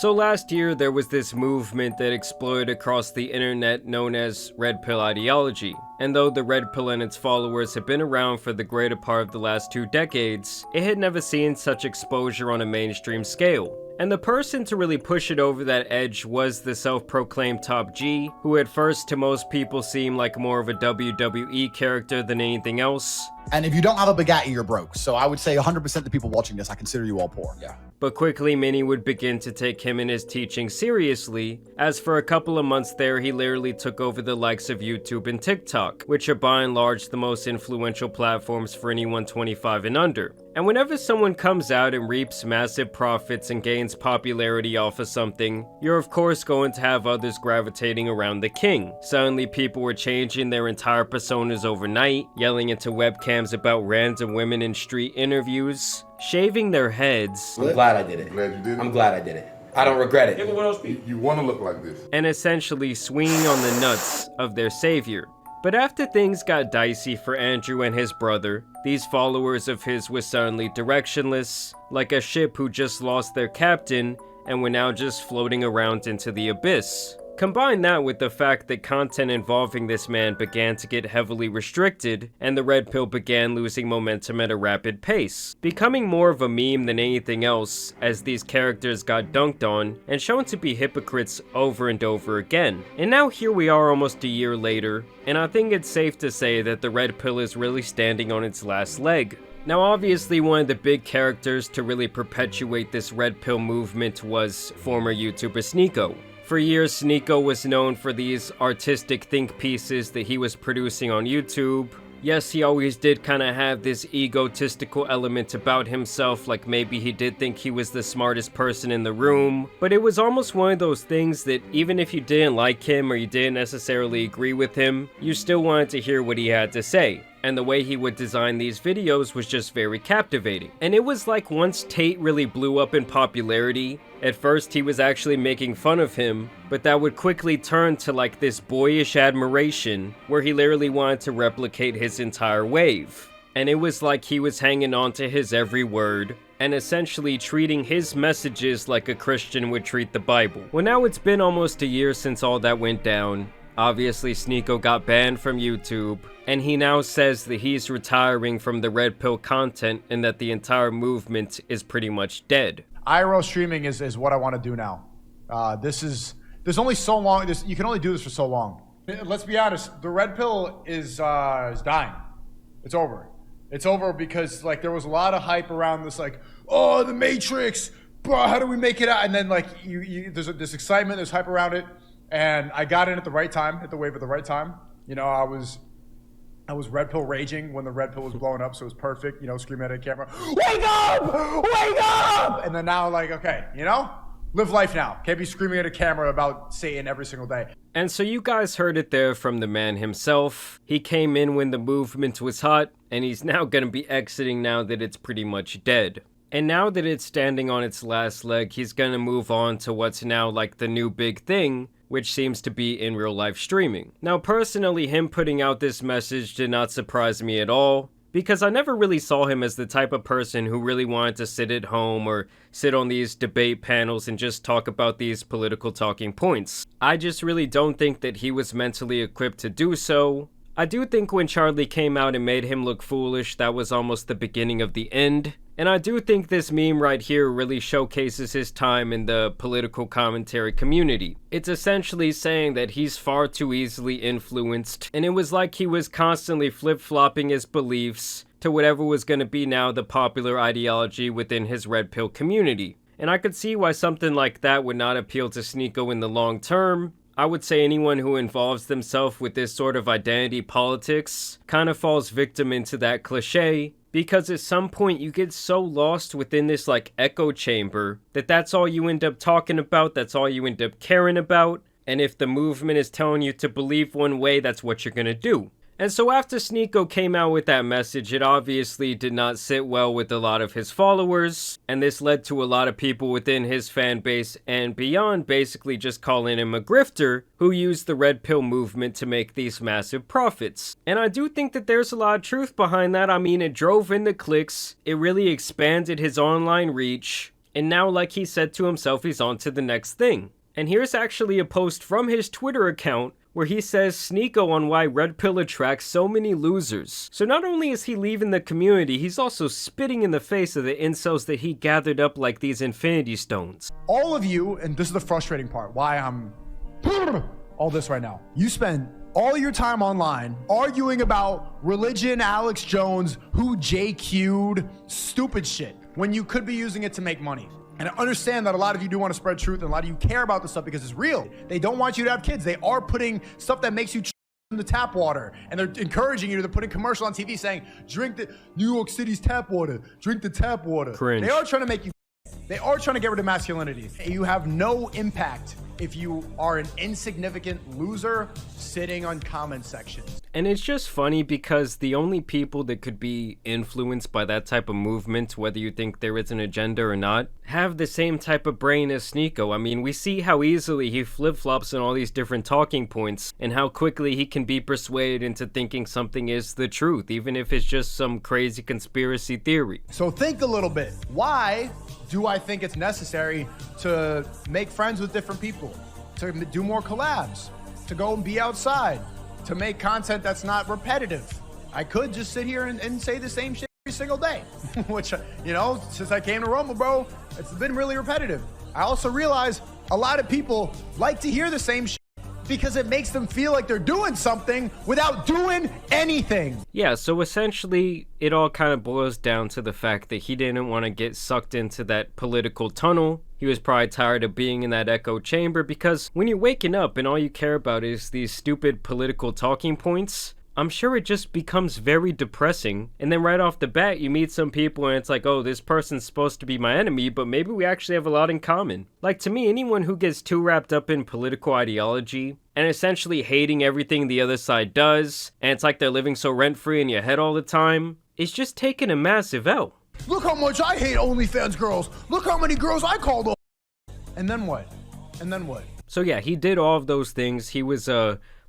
So last year, there was this movement that exploded across the internet known as Red Pill ideology. And though the Red Pill and its followers have been around for the greater part of the last 2 decades, it had never seen such exposure on a mainstream scale. And the person to really push it over that edge was the self-proclaimed Top G, who at first to most people seemed like more of a WWE character than anything else. And if you don't have a Bugatti, you're broke. So I would say 100% of the people watching this, I consider you all poor. Yeah. But quickly, many would begin to take him and his teaching seriously, as for a couple of months there, he literally took over the likes of YouTube and TikTok, which are by and large the most influential platforms for anyone 25 and under. And whenever someone comes out and reaps massive profits and gains popularity off of something, you're of course going to have others gravitating around the king. Suddenly people were changing their entire personas overnight, yelling into webcams about random women in street interviews, shaving their heads. I'm glad I did it. Glad you did it? I'm glad I did it. I don't regret it. You want to look like this. And essentially swinging on the nuts of their savior. But after things got dicey for Andrew and his brother, these followers of his were suddenly directionless, like a ship who just lost their captain and were now just floating around into the abyss. Combine that with the fact that content involving this man began to get heavily restricted, and the Red Pill began losing momentum at a rapid pace, becoming more of a meme than anything else as these characters got dunked on and shown to be hypocrites over and over again. And now here we are almost a year later, and I think it's safe to say that the Red Pill is really standing on its last leg. Now obviously one of the big characters to really perpetuate this Red Pill movement was former YouTuber Sneako. For years, Sneako was known for these artistic think pieces that he was producing on YouTube. Yes, he always did kind of have this egotistical element about himself, like maybe he did think he was the smartest person in the room, but it was almost one of those things that even if you didn't like him or you didn't necessarily agree with him, you still wanted to hear what he had to say. And the way he would design these videos was just very captivating. And it was like once Tate really blew up in popularity, at first he was actually making fun of him, but that would quickly turn to like this boyish admiration where he literally wanted to replicate his entire wave. And it was like he was hanging on to his every word and essentially treating his messages like a Christian would treat the Bible. Well, now it's been almost a year since all that went down. Obviously, Sneako got banned from YouTube, and he now says that he's retiring from the Red Pill content and that the entire movement is pretty much dead. IRL streaming is what I want to do now. There's only so long, you can only do this for so long. Let's be honest, the Red Pill is dying. It's over. It's over because like there was a lot of hype around this, like, oh, the Matrix, bro, how do we make it out? And then like there's this excitement, there's hype around it. And I got in at the right time, hit the wave at the right time. You know, I was Red Pill raging when the Red Pill was blowing up, so it was perfect, you know, screaming at a camera, wake up! Wake up! And then now, like, okay, you know, live life now. Can't be screaming at a camera about Satan every single day. And so you guys heard it there from the man himself. He came in when the movement was hot, and he's now gonna be exiting now that it's pretty much dead. And now that it's standing on its last leg, he's gonna move on to what's now like the new big thing, which seems to be in real life streaming. Now personally, him putting out this message did not surprise me at all, because I never really saw him as the type of person who really wanted to sit at home or sit on these debate panels and just talk about these political talking points. I just really don't think that he was mentally equipped to do so. I do think when Charlie came out and made him look foolish, that was almost the beginning of the end. And I do think this meme right here really showcases his time in the political commentary community. It's essentially saying that he's far too easily influenced, and it was like he was constantly flip-flopping his beliefs to whatever was going to be now the popular ideology within his Red Pill community. And I could see why something like that would not appeal to Sneako in the long term. I would say anyone who involves themselves with this sort of identity politics kind of falls victim into that cliche, because at some point you get so lost within this like echo chamber that that's all you end up talking about, that's all you end up caring about, and if the movement is telling you to believe one way, that's what you're gonna do. And so after Sneako came out with that message, it obviously did not sit well with a lot of his followers, and this led to a lot of people within his fan base and beyond basically just calling him a grifter who used the Red Pill movement to make these massive profits. And I do think that there's a lot of truth behind that. I mean, it drove in the clicks, it really expanded his online reach, And now, like he said to himself, he's on to the next thing. And here's actually a post from his Twitter account where he says Sneako on why Red Pill attracts so many losers. So not only is he leaving the community, he's also spitting in the face of the incels that he gathered up like these infinity stones. All of you, and this is the frustrating part, why I'm all this right now. You spend all your time online arguing about religion, Alex Jones, who JQ'd, stupid shit, when you could be using it to make money. And I understand that a lot of you do want to spread truth and a lot of you care about this stuff because it's real. They don't want you to have kids. They are putting stuff that makes you in the tap water, and they're encouraging you. They're putting commercial on TV saying, drink the New York City's tap water, drink the tap water. Cringe. They are trying to make you, they are trying to get rid of masculinity. You have no impact if you are an insignificant loser sitting on comment sections. And it's just funny because the only people that could be influenced by that type of movement, whether you think there is an agenda or not, have the same type of brain as Sneako. I mean, we see how easily he flip-flops on all these different talking points and how quickly he can be persuaded into thinking something is the truth, even if it's just some crazy conspiracy theory. So think a little bit. Why do I think it's necessary to make friends with different people, to do more collabs, to go and be outside, to make content that's not repetitive? I could just sit here and say the same shit every single day, which, you know, since I came to Rumble, bro, it's been really repetitive. I also realize a lot of people like to hear the same shit because it makes them feel like they're doing something without doing anything. Yeah, so essentially it all kind of boils down to the fact that he didn't want to get sucked into that political tunnel. He was probably tired of being in that echo chamber because when you're waking up and all you care about is these stupid political talking points, I'm sure it just becomes very depressing. And then right off the bat, you meet some people and it's like, oh, this person's supposed to be my enemy, but maybe we actually have a lot in common. Like, to me, anyone who gets too wrapped up in political ideology and essentially hating everything the other side does, and it's like they're living so rent-free in your head all the time, is just taking a massive L. Look how much I hate OnlyFans girls. Look how many girls I called them. And then what? And then what? So yeah, he did all of those things. He was,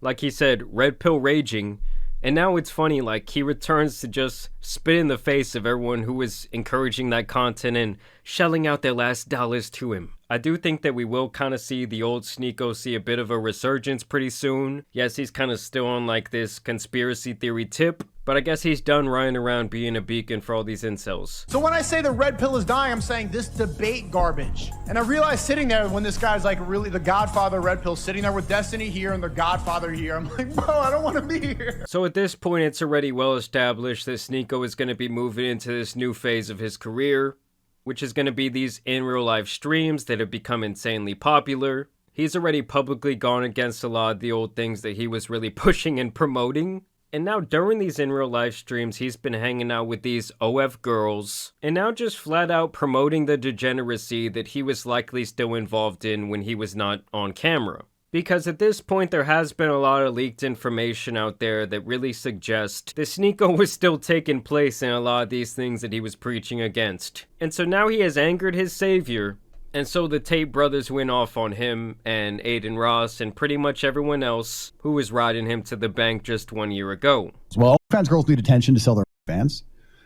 like he said, red pill raging. And now it's funny, like, he returns to just spit in the face of everyone who was encouraging that content and shelling out their last dollars to him. I do think that we will kind of see the old Sneako see a bit of a resurgence pretty soon. Yes, he's kind of still on, like, this conspiracy theory tip, but I guess he's done running around being a beacon for all these incels. So when I say the red pill is dying, I'm saying this debate garbage. And I realized sitting there when this guy's like really the godfather of red pill, sitting there with Destiny here and the godfather here, I'm like, bro, I don't want to be here. So at this point, it's already well established that Sneako is going to be moving into this new phase of his career, which is going to be these in real life streams that have become insanely popular. He's already publicly gone against a lot of the old things that he was really pushing and promoting. And now during these in real life streams, he's been hanging out with these OF girls and now just flat out promoting the degeneracy that he was likely still involved in when he was not on camera. Because at this point, there has been a lot of leaked information out there that really suggest that Sneako was still taking place in a lot of these things that he was preaching against. And so now he has angered his savior. And so the Tate brothers went off on him and Aiden Ross and pretty much everyone else who was riding him to the bank just 1 year ago. Well, fans girls need attention to sell their fans,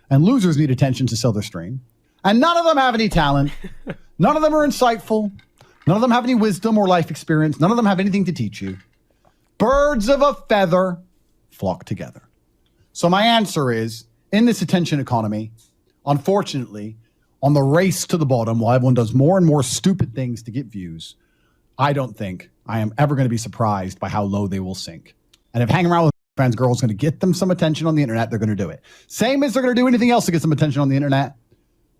and losers need attention to sell their stream. And none of them have any talent. None of them are insightful. None of them have any wisdom or life experience. None of them have anything to teach you. Birds of a feather flock together. So my answer is, in this attention economy, unfortunately, on the race to the bottom, while everyone does more and more stupid things to get views, I don't think I am ever going to be surprised by how low they will sink. And if hanging around with fans girls is going to get them some attention on the internet, they're going to do it. Same as they're going to do anything else to get some attention on the internet,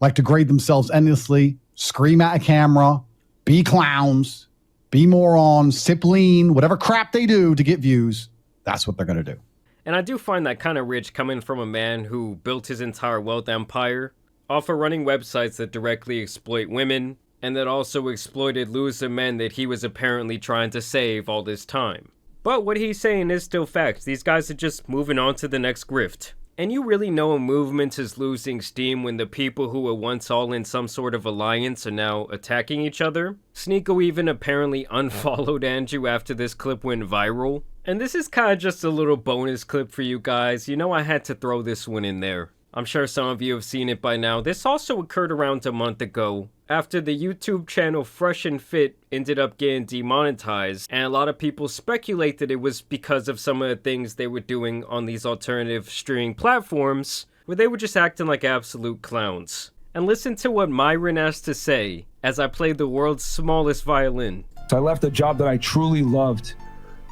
like degrade themselves endlessly, scream at a camera, be clowns, be morons, sip lean, whatever crap they do to get views. That's what they're going to do. And I do find that kind of rich coming from a man who built his entire wealth empire off of running websites that directly exploit women, and that also exploited loser men that he was apparently trying to save all this time. But what he's saying is still facts. These guys are just moving on to the next grift. And you really know a movement is losing steam when the people who were once all in some sort of alliance are now attacking each other. Sneako even apparently unfollowed Andrew after this clip went viral. And this is kind of just a little bonus clip for you guys. You know I had to throw this one in there. I'm sure some of you have seen it by now. This also occurred around a month ago, after the YouTube channel Fresh and Fit ended up getting demonetized, and a lot of people speculate that it was because of some of the things they were doing on these alternative streaming platforms, where they were just acting like absolute clowns. And listen to what Myron has to say as I play the world's smallest violin. So I left a job that I truly loved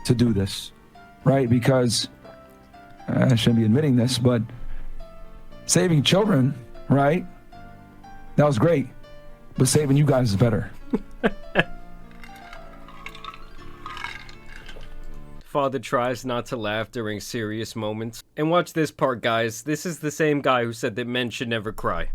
to do this, right? Because I shouldn't be admitting this, but saving children, right? That was great, but saving you guys is better. Father tries not to laugh during serious moments. And watch this part, guys. This is the same guy who said that men should never cry.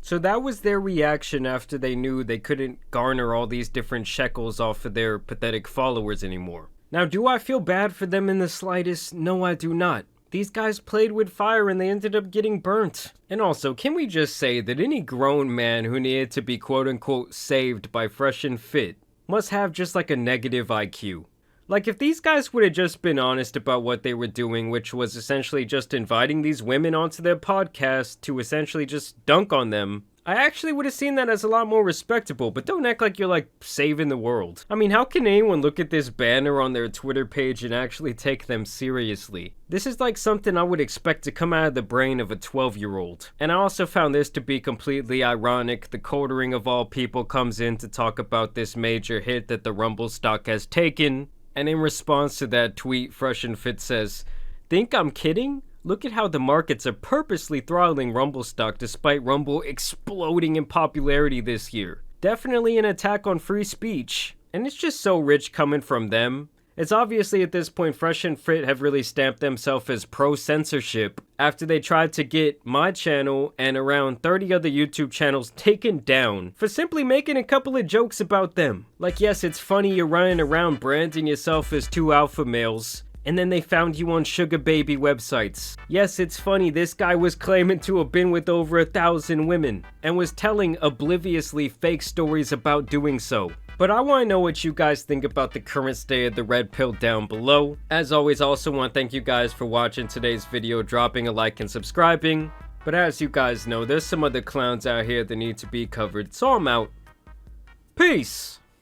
So that was their reaction after they knew they couldn't garner all these different shekels off of their pathetic followers anymore. Now, do I feel bad for them in the slightest? No, I do not. These guys played with fire and they ended up getting burnt. And also, can we just say that any grown man who needed to be quote-unquote saved by Fresh and Fit must have just like a negative IQ? Like, if these guys would have just been honest about what they were doing, which was essentially just inviting these women onto their podcast to essentially just dunk on them, I actually would have seen that as a lot more respectable, but don't act like you're, like, saving the world. I mean, how can anyone look at this banner on their Twitter page and actually take them seriously? This is like something I would expect to come out of the brain of a 12-year-old. And I also found this to be completely ironic. The Quartering of all people comes in to talk about this major hit that the Rumble stock has taken. And in response to that tweet, Fresh and Fit says, "Think I'm kidding? Look at how the markets are purposely throttling Rumble stock despite Rumble exploding in popularity this year. Definitely an attack on free speech." And it's just so rich coming from them. It's obviously at this point Fresh and Fit have really stamped themselves as pro-censorship after they tried to get my channel and around 30 other YouTube channels taken down for simply making a couple of jokes about them. Like, yes, it's funny you're running around branding yourself as two alpha males, and then they found you on sugar baby websites. Yes, it's funny this guy was claiming to have been with over 1,000 women and was telling obliviously fake stories about doing so. But I want to know what you guys think about the current state of the red pill down below. As always, I also want to thank you guys for watching today's video, dropping a like and subscribing. But as you guys know, there's some other clowns out here that need to be covered, so I'm out. Peace!